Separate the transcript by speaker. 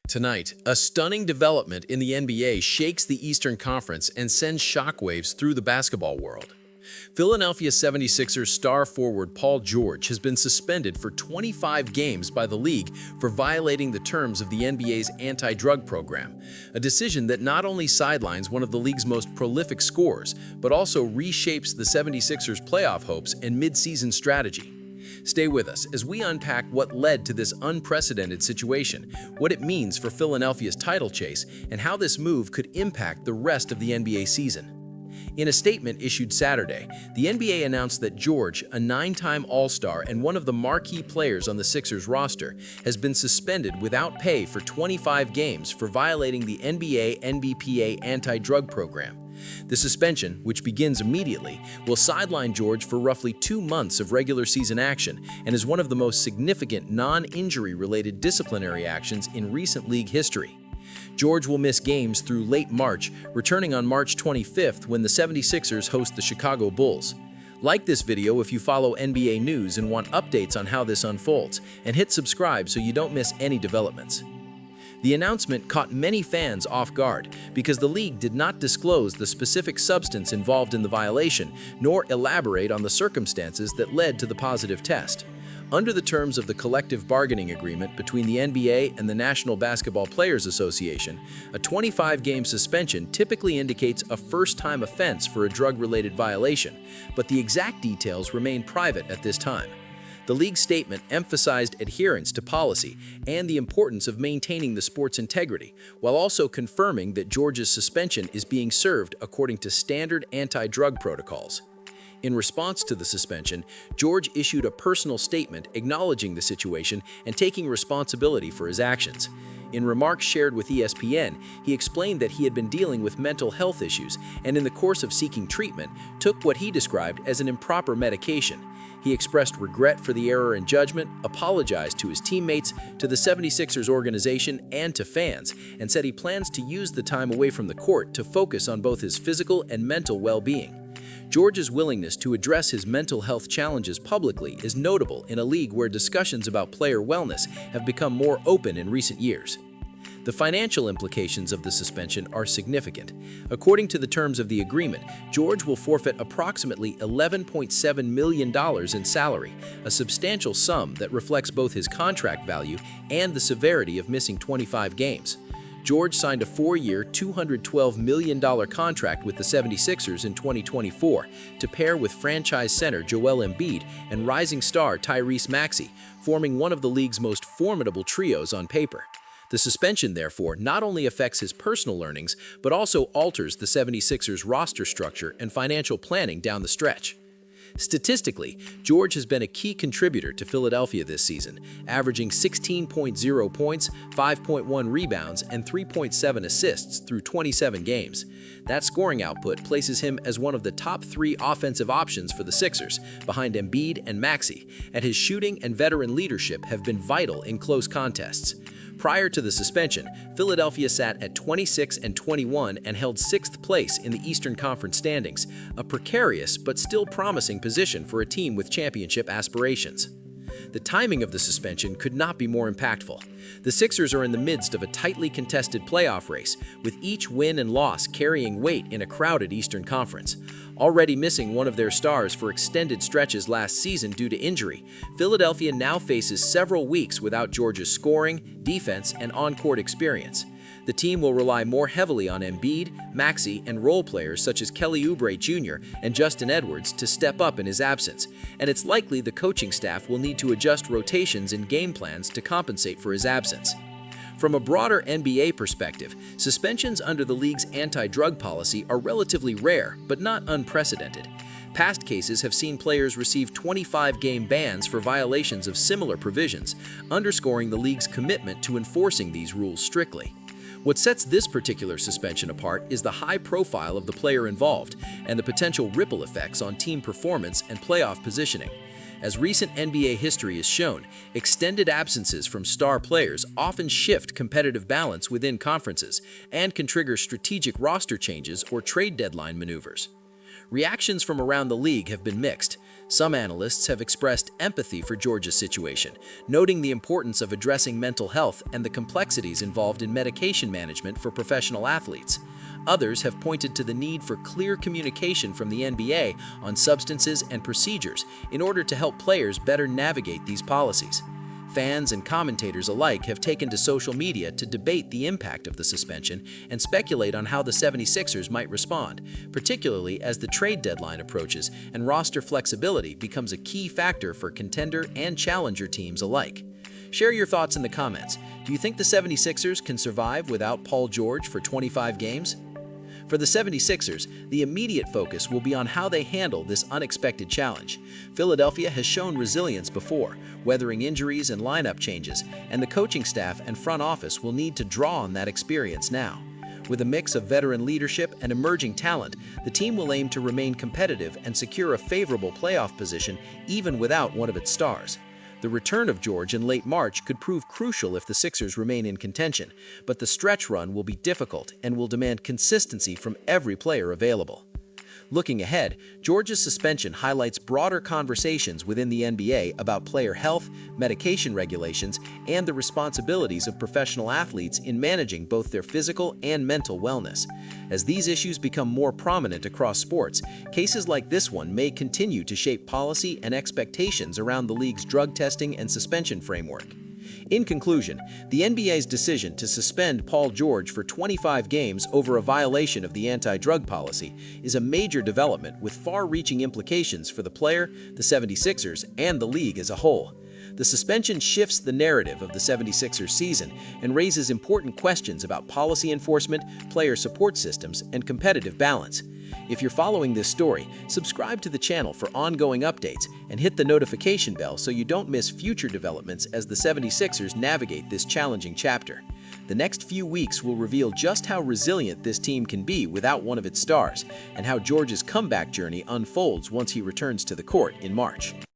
Speaker 1: Tonight, a stunning development in the NBA shakes the Eastern Conference and sends shockwaves through the basketball world. Philadelphia 76ers star forward Paul George has been suspended for 25 games by the league for violating the terms of the NBA's anti-drug program, a decision that not only sidelines one of the league's most prolific scorers, but also reshapes the 76ers' playoff hopes and mid-season strategy. Stay with us as we unpack what led to this unprecedented situation, what it means for Philadelphia's title chase, and how this move could impact the rest of the NBA season. In a statement issued Saturday, the NBA announced that George, a 9-time All-Star and one of the marquee players on the Sixers roster, has been suspended without pay for 25 games for violating the NBA-NBPA anti-drug program. The suspension, which begins immediately, will sideline George for roughly 2 months of regular season action and is one of the most significant non-injury-related disciplinary actions in recent league history. George will miss games through late March, returning on March 25th when the 76ers host the Chicago Bulls. Like this video if you follow NBA news and want updates on how this unfolds, and hit subscribe so you don't miss any developments. The announcement caught many fans off guard because the league did not disclose the specific substance involved in the violation, nor elaborate on the circumstances that led to the positive test. Under the terms of the collective bargaining agreement between the NBA and the National Basketball Players Association, a 25-game suspension typically indicates a first-time offense for a drug-related violation, but the exact details remain private at this time. The league's statement emphasized adherence to policy and the importance of maintaining the sport's integrity, while also confirming that George's suspension is being served according to standard anti-drug protocols. In response to the suspension, George issued a personal statement acknowledging the situation and taking responsibility for his actions. In remarks shared with ESPN, he explained that he had been dealing with mental health issues and in the course of seeking treatment, took what he described as an improper medication. He expressed regret for the error in judgment, apologized to his teammates, to the 76ers organization, and to fans, and said he plans to use the time away from the court to focus on both his physical and mental well-being. George's willingness to address his mental health challenges publicly is notable in a league where discussions about player wellness have become more open in recent years. The financial implications of the suspension are significant. According to the terms of the agreement, George will forfeit approximately $11.7 million in salary, a substantial sum that reflects both his contract value and the severity of missing 25 games. George signed a 4-year, $212 million contract with the 76ers in 2024 to pair with franchise center Joel Embiid and rising star Tyrese Maxey, forming one of the league's most formidable trios on paper. The suspension, therefore, not only affects his personal earnings, but also alters the 76ers' roster structure and financial planning down the stretch. Statistically, George has been a key contributor to Philadelphia this season, averaging 16.0 points, 5.1 rebounds, and 3.7 assists through 27 games. That scoring output places him as one of the top 3 offensive options for the Sixers, behind Embiid and Maxey, and his shooting and veteran leadership have been vital in close contests. Prior to the suspension, Philadelphia sat at 26-21 and held 6th place in the Eastern Conference standings, a precarious but still promising position for a team with championship aspirations. The timing of the suspension could not be more impactful. The Sixers are in the midst of a tightly contested playoff race, with each win and loss carrying weight in a crowded Eastern Conference. Already missing one of their stars for extended stretches last season due to injury, Philadelphia now faces several weeks without George's scoring, defense, and on-court experience. The team will rely more heavily on Embiid, Maxey, and role players such as Kelly Oubre Jr. and Justin Edwards to step up in his absence, and it's likely the coaching staff will need to adjust rotations and game plans to compensate for his absence. From a broader NBA perspective, suspensions under the league's anti-drug policy are relatively rare, but not unprecedented. Past cases have seen players receive 25-game bans for violations of similar provisions, underscoring the league's commitment to enforcing these rules strictly. What sets this particular suspension apart is the high profile of the player involved and the potential ripple effects on team performance and playoff positioning. As recent NBA history has shown, extended absences from star players often shift competitive balance within conferences and can trigger strategic roster changes or trade deadline maneuvers. Reactions from around the league have been mixed. Some analysts have expressed empathy for George's situation, noting the importance of addressing mental health and the complexities involved in medication management for professional athletes. Others have pointed to the need for clear communication from the NBA on substances and procedures in order to help players better navigate these policies. Fans and commentators alike have taken to social media to debate the impact of the suspension and speculate on how the 76ers might respond, particularly as the trade deadline approaches and roster flexibility becomes a key factor for contender and challenger teams alike. Share your thoughts in the comments. Do you think the 76ers can survive without Paul George for 25 games? For the 76ers, the immediate focus will be on how they handle this unexpected challenge. Philadelphia has shown resilience before, weathering injuries and lineup changes, and the coaching staff and front office will need to draw on that experience now. With a mix of veteran leadership and emerging talent, the team will aim to remain competitive and secure a favorable playoff position even without one of its stars. The return of George in late March could prove crucial if the Sixers remain in contention, but the stretch run will be difficult and will demand consistency from every player available. Looking ahead, George's suspension highlights broader conversations within the NBA about player health, medication regulations, and the responsibilities of professional athletes in managing both their physical and mental wellness. As these issues become more prominent across sports, cases like this one may continue to shape policy and expectations around the league's drug testing and suspension framework. In conclusion, the NBA's decision to suspend Paul George for 25 games over a violation of the anti-drug policy is a major development with far-reaching implications for the player, the 76ers, and the league as a whole. The suspension shifts the narrative of the 76ers season and raises important questions about policy enforcement, player support systems, and competitive balance. If you're following this story, subscribe to the channel for ongoing updates and hit the notification bell so you don't miss future developments as the 76ers navigate this challenging chapter. The next few weeks will reveal just how resilient this team can be without one of its stars, and how George's comeback journey unfolds once he returns to the court in March.